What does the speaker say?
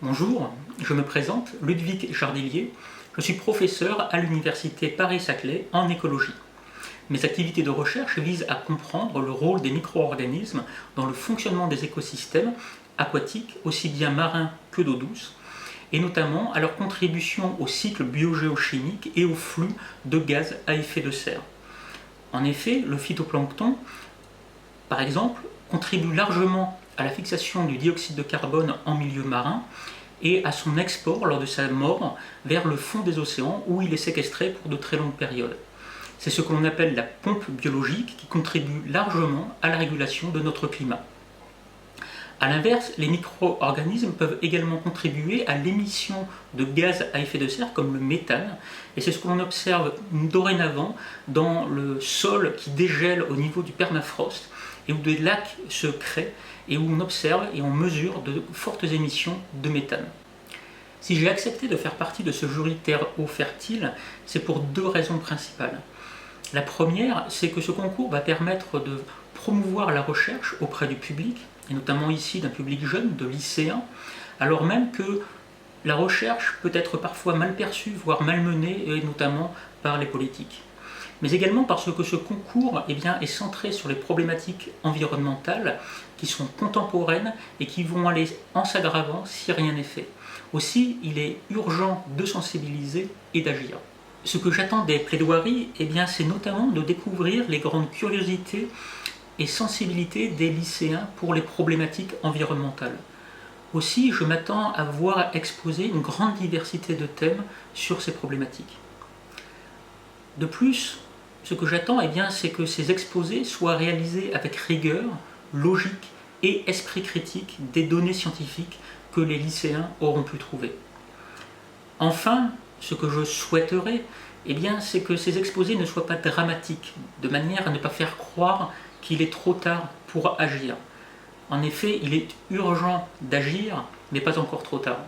Bonjour, je me présente, Ludwig Jardillier, je suis professeur à l'université Paris-Saclay en écologie. Mes activités de recherche visent à comprendre le rôle des micro-organismes dans le fonctionnement des écosystèmes aquatiques, aussi bien marins que d'eau douce, et notamment à leur contribution au cycle biogéochimique et au flux de gaz à effet de serre. En effet, le phytoplancton, par exemple, contribue largement à la fixation du dioxyde de carbone en milieu marin et à son export lors de sa mort vers le fond des océans où il est séquestré pour de très longues périodes. C'est ce que l'on appelle la pompe biologique qui contribue largement à la régulation de notre climat. A l'inverse, les micro-organismes peuvent également contribuer à l'émission de gaz à effet de serre comme le méthane, et c'est ce que l'on observe dorénavant dans le sol qui dégèle au niveau du permafrost et où des lacs se créent et où on observe et on mesure de fortes émissions de méthane. Si j'ai accepté de faire partie de ce jury Terre Eau Fertile, c'est pour deux raisons principales. La première, c'est que ce concours va permettre de promouvoir la recherche auprès du public, et notamment ici d'un public jeune, de lycéens, alors même que la recherche peut être parfois mal perçue, voire malmenée, et notamment par les politiques. Mais également parce que ce concours est centré sur les problématiques environnementales qui sont contemporaines et qui vont aller en s'aggravant si rien n'est fait. Aussi, il est urgent de sensibiliser et d'agir. Ce que j'attends des plaidoiries, c'est notamment de découvrir les grandes curiosités et sensibilités des lycéens pour les problématiques environnementales. Aussi, je m'attends à voir exposer une grande diversité de thèmes sur ces problématiques. De plus, ce que j'attends, c'est que ces exposés soient réalisés avec rigueur, logique et esprit critique des données scientifiques que les lycéens auront pu trouver. Enfin, ce que je souhaiterais, c'est que ces exposés ne soient pas dramatiques, de manière à ne pas faire croire qu'il est trop tard pour agir. En effet, il est urgent d'agir, mais pas encore trop tard.